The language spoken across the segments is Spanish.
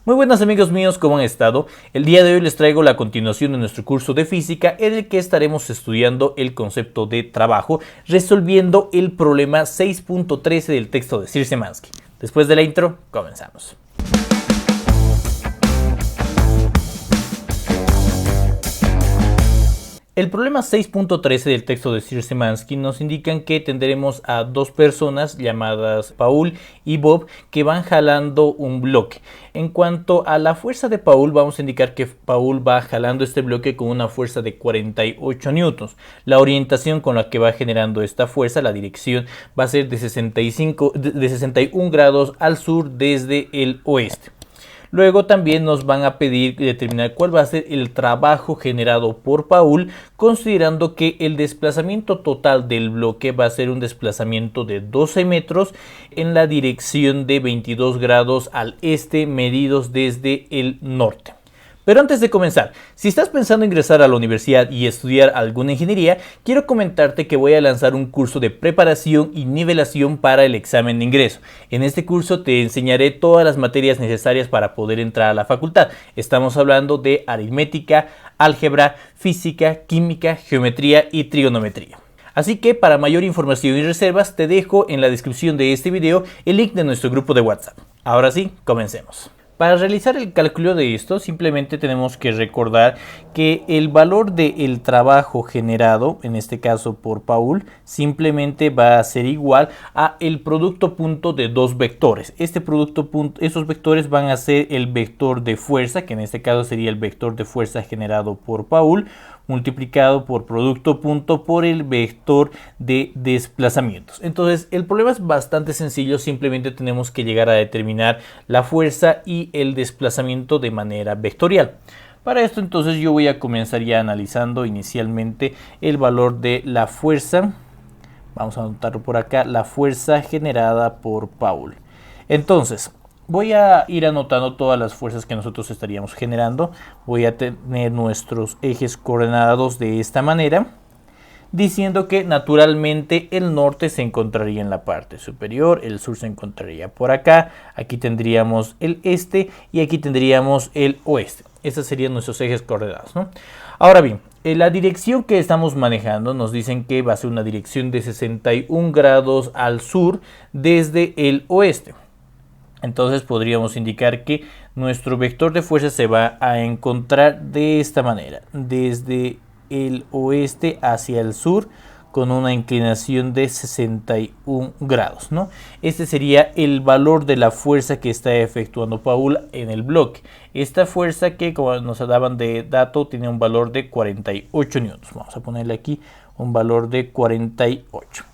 Muy buenas amigos míos, ¿cómo han estado? El día de hoy les traigo la continuación de nuestro curso de física en el que estaremos estudiando el concepto de trabajo, resolviendo el problema 6.13 del texto de Szymanski. Después de la intro, comenzamos. El problema 6.13 del texto de Szymanski nos indican que tendremos a dos personas llamadas Paul y Bob que van jalando un bloque. En cuanto a la fuerza de Paul, vamos a indicar que Paul va jalando este bloque con una fuerza de 48 newtons. La orientación con la que va generando esta fuerza, la dirección, va a ser de 61 grados al sur desde el oeste. Luego también nos van a pedir determinar cuál va a ser el trabajo generado por Paul, considerando que el desplazamiento total del bloque va a ser un desplazamiento de 12 metros en la dirección de 22 grados al este, medidos desde el norte. Pero antes de comenzar, si estás pensando ingresar a la universidad y estudiar alguna ingeniería, quiero comentarte que voy a lanzar un curso de preparación y nivelación para el examen de ingreso. En este curso te enseñaré todas las materias necesarias para poder entrar a la facultad. Estamos hablando de aritmética, álgebra, física, química, geometría y trigonometría. Así que para mayor información y reservas te dejo en la descripción de este video el link de nuestro grupo de WhatsApp. Ahora sí, comencemos. Para realizar el cálculo de esto, simplemente tenemos que recordar que el valor del trabajo generado, en este caso por Paul, simplemente va a ser igual a el producto punto de dos vectores. Esos vectores van a ser el vector de fuerza, que en este caso sería el vector de fuerza generado por Paul, multiplicado por producto punto por el vector de desplazamientos. Entonces el problema es bastante sencillo, simplemente tenemos que llegar a determinar la fuerza y el desplazamiento de manera vectorial. Para esto entonces yo voy a comenzar ya analizando inicialmente el valor de la fuerza. Vamos a anotarlo por acá, la fuerza generada por Paul. Entonces voy a ir anotando todas las fuerzas que nosotros estaríamos generando. Voy a tener nuestros ejes coordenados de esta manera, diciendo que naturalmente el norte se encontraría en la parte superior, el sur se encontraría por acá, aquí tendríamos el este y aquí tendríamos el oeste. Esos serían nuestros ejes coordenados, ¿no? Ahora bien, la dirección que estamos manejando nos dicen que va a ser una dirección de 61 grados al sur desde el oeste. Entonces podríamos indicar que nuestro vector de fuerza se va a encontrar de esta manera, desde el oeste hacia el sur, con una inclinación de 61 grados, ¿no? Este sería el valor de la fuerza que está efectuando Paul en el bloque. Esta fuerza que, como nos daban de dato, tiene un valor de 48 newtons. Vamos a ponerle aquí un valor de 48.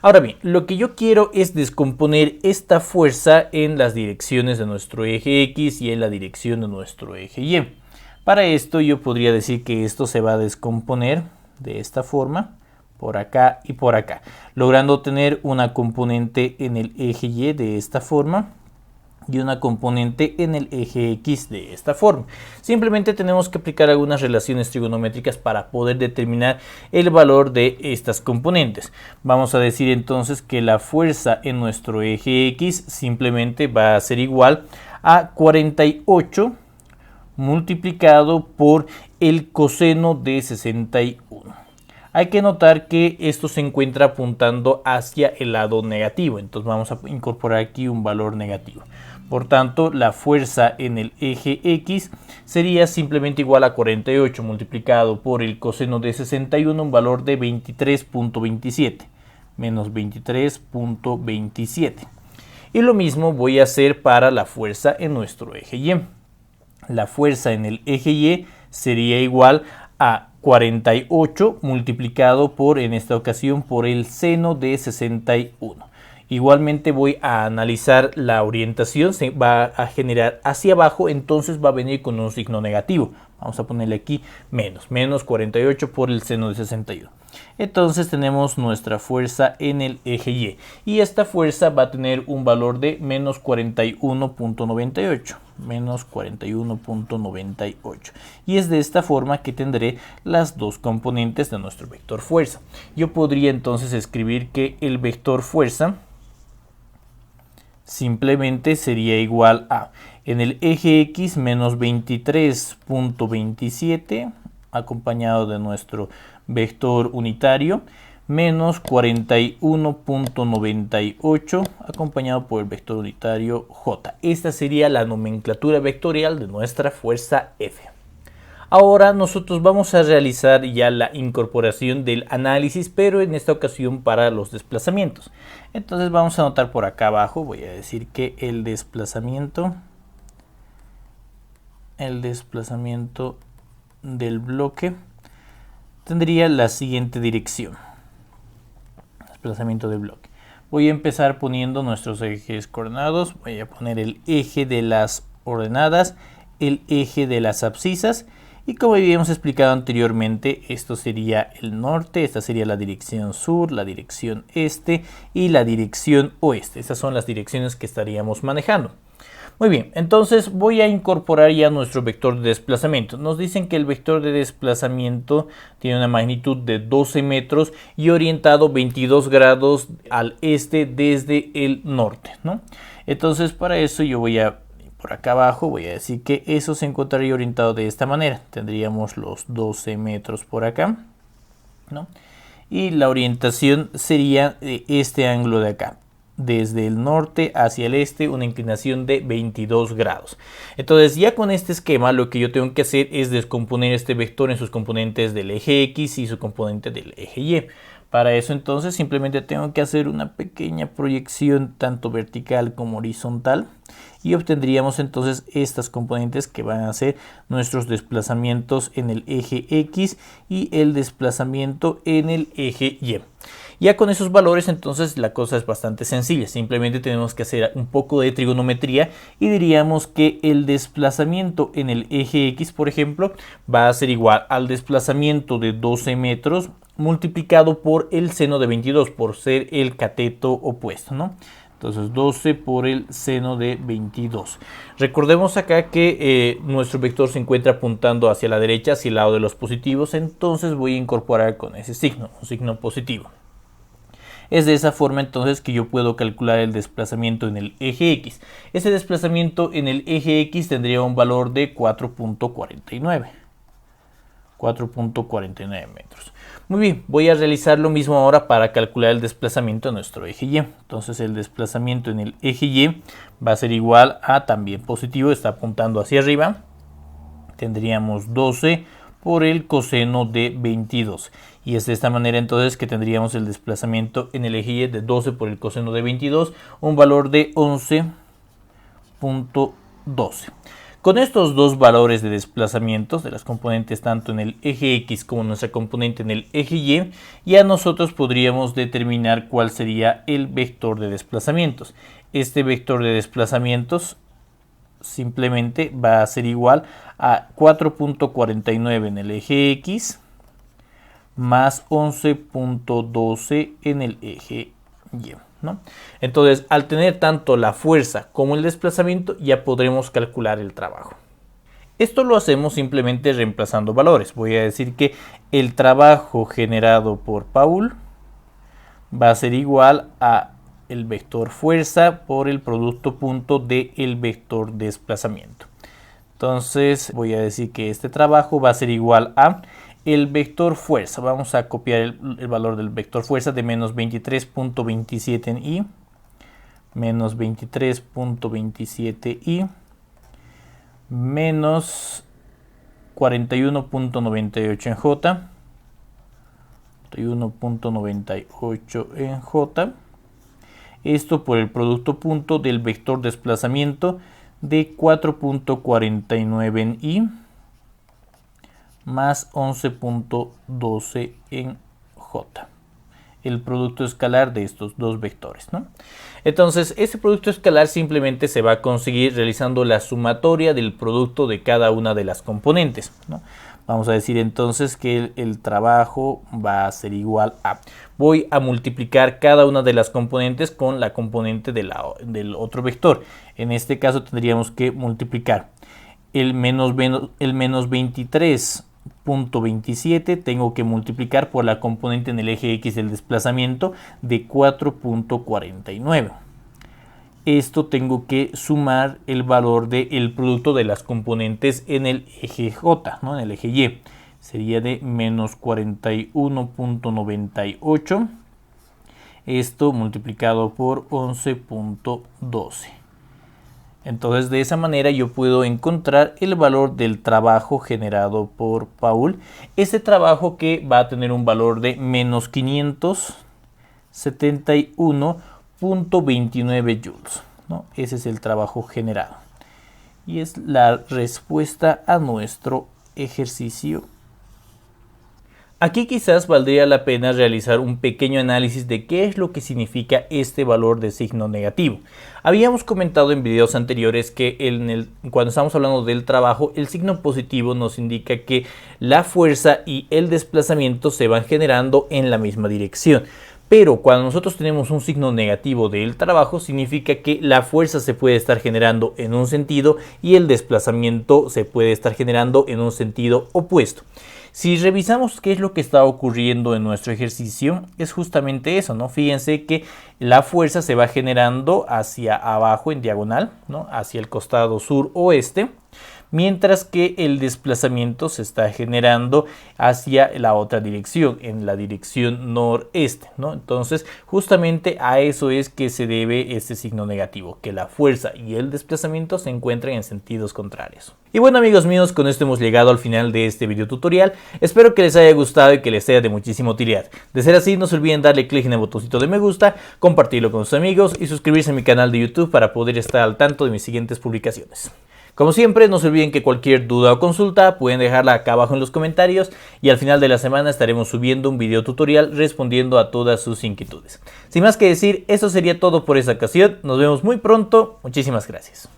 Ahora bien, lo que yo quiero es descomponer esta fuerza en las direcciones de nuestro eje X y en la dirección de nuestro eje Y. Para esto yo podría decir que esto se va a descomponer de esta forma, por acá y por acá, logrando tener una componente en el eje Y de esta forma y una componente en el eje X de esta forma. Simplemente tenemos que aplicar algunas relaciones trigonométricas para poder determinar el valor de estas componentes. Vamos a decir entonces que la fuerza en nuestro eje X simplemente va a ser igual a 48 multiplicado por el coseno de 61. Hay que notar que esto se encuentra apuntando hacia el lado negativo, entonces vamos a incorporar aquí un valor negativo. Por tanto, la fuerza en el eje X sería simplemente igual a 48 multiplicado por el coseno de 61, un valor de 23.27, menos 23.27. Y lo mismo voy a hacer para la fuerza en nuestro eje Y. La fuerza en el eje Y sería igual a 48 multiplicado por, en esta ocasión, por el seno de 61. Igualmente voy a analizar la orientación, se va a generar hacia abajo, entonces va a venir con un signo negativo. Vamos a ponerle aquí menos 48 por el seno de 61. Entonces tenemos nuestra fuerza en el eje Y. Y esta fuerza va a tener un valor de menos 41.98. Menos 41.98. Y es de esta forma que tendré las dos componentes de nuestro vector fuerza. Yo podría entonces escribir que el vector fuerza simplemente sería igual a En el eje X menos 23.27 acompañado de nuestro vector unitario menos 41.98 acompañado por el vector unitario J. Esta sería la nomenclatura vectorial de nuestra fuerza F. Ahora nosotros vamos a realizar ya la incorporación del análisis, pero en esta ocasión para los desplazamientos. Entonces vamos a anotar por acá abajo, voy a decir que el desplazamiento del bloque tendría la siguiente dirección. Desplazamiento del bloque. Voy a empezar poniendo nuestros ejes coordenados. Voy a poner el eje de las ordenadas, el eje de las abscisas. Y como habíamos explicado anteriormente, esto sería el norte, esta sería la dirección sur, la dirección este y la dirección oeste. Estas son las direcciones que estaríamos manejando. Muy bien, entonces voy a incorporar ya nuestro vector de desplazamiento. Nos dicen que el vector de desplazamiento tiene una magnitud de 12 metros y orientado 22 grados al este desde el norte, ¿no? Entonces para eso yo voy a, por acá abajo, voy a decir que eso se encontraría orientado de esta manera. Tendríamos los 12 metros por acá, ¿no? Y la orientación sería de este ángulo de acá. Desde el norte hacia el este, una inclinación de 22 grados. Entonces ya con este esquema lo que yo tengo que hacer es descomponer este vector en sus componentes del eje X y su componente del eje Y. Para eso entonces simplemente tengo que hacer una pequeña proyección tanto vertical como horizontal y obtendríamos entonces estas componentes que van a ser nuestros desplazamientos en el eje X y el desplazamiento en el eje Y. Ya con esos valores entonces la cosa es bastante sencilla, simplemente tenemos que hacer un poco de trigonometría y diríamos que el desplazamiento en el eje X, por ejemplo, va a ser igual al desplazamiento de 12 metros multiplicado por el seno de 22 por ser el cateto opuesto, ¿no? Entonces 12 por el seno de 22. Recordemos acá que nuestro vector se encuentra apuntando hacia la derecha, hacia el lado de los positivos, entonces voy a incorporar con ese signo, un signo positivo. Es de esa forma entonces que yo puedo calcular el desplazamiento en el eje X. Ese desplazamiento en el eje X tendría un valor de 4.49 metros. Muy bien, voy a realizar lo mismo ahora para calcular el desplazamiento en nuestro eje Y. Entonces el desplazamiento en el eje Y va a ser igual a también positivo, está apuntando hacia arriba. Tendríamos 12 por el coseno de 22. Y es de esta manera entonces que tendríamos el desplazamiento en el eje Y de 12 por el coseno de 22, un valor de 11.12. Con estos dos valores de desplazamientos de las componentes tanto en el eje X como nuestra componente en el eje Y, ya nosotros podríamos determinar cuál sería el vector de desplazamientos. Este vector de desplazamientos simplemente va a ser igual a 4.49 en el eje X más 11.12 en el eje Y, ¿no? Entonces, al tener tanto la fuerza como el desplazamiento, ya podremos calcular el trabajo. Esto lo hacemos simplemente reemplazando valores. Voy a decir que el trabajo generado por Paul va a ser igual a el vector fuerza por el producto punto del vector desplazamiento. Entonces voy a decir que este trabajo va a ser igual a el vector fuerza. Vamos a copiar el valor del vector fuerza de menos 23.27 en Y, menos 23.27 Y, menos 41.98 en J, 41.98 en J. Esto por el producto punto del vector desplazamiento de 4.49 en Y más 11.12 en J. El producto escalar de estos dos vectores, ¿no? Entonces, este producto escalar simplemente se va a conseguir realizando la sumatoria del producto de cada una de las componentes, ¿no? Vamos a decir entonces que el trabajo va a ser igual a... Voy a multiplicar cada una de las componentes con la componente del otro vector. En este caso tendríamos que multiplicar el menos 23.27, tengo que multiplicar por la componente en el eje X del desplazamiento de 4.49. esto tengo que sumar el valor del producto de las componentes en el eje J, ¿no? En el eje Y. Sería de menos 41.98. Esto multiplicado por 11.12. Entonces de esa manera yo puedo encontrar el valor del trabajo generado por Paul. Este trabajo que va a tener un valor de menos 571.29 joules, ¿no? Ese es el trabajo generado. Y es la respuesta a nuestro ejercicio. Aquí quizás valdría la pena realizar un pequeño análisis de qué es lo que significa este valor de signo negativo. Habíamos comentado en videos anteriores que cuando estamos hablando del trabajo, el signo positivo nos indica que la fuerza y el desplazamiento se van generando en la misma dirección. Pero cuando nosotros tenemos un signo negativo del trabajo, significa que la fuerza se puede estar generando en un sentido y el desplazamiento se puede estar generando en un sentido opuesto. Si revisamos qué es lo que está ocurriendo en nuestro ejercicio, es justamente eso, ¿no? Fíjense que la fuerza se va generando hacia abajo en diagonal, ¿no? Hacia el costado sur-oeste, mientras que el desplazamiento se está generando hacia la otra dirección, en la dirección noreste, ¿no? Entonces, justamente a eso es que se debe este signo negativo, que la fuerza y el desplazamiento se encuentran en sentidos contrarios. Y bueno, amigos míos, con esto hemos llegado al final de este video tutorial. Espero que les haya gustado y que les sea de muchísima utilidad. De ser así, no se olviden darle clic en el botoncito de me gusta, compartirlo con sus amigos y suscribirse a mi canal de YouTube para poder estar al tanto de mis siguientes publicaciones. Como siempre, no se olviden que cualquier duda o consulta pueden dejarla acá abajo en los comentarios y al final de la semana estaremos subiendo un video tutorial respondiendo a todas sus inquietudes. Sin más que decir, eso sería todo por esta ocasión. Nos vemos muy pronto. Muchísimas gracias.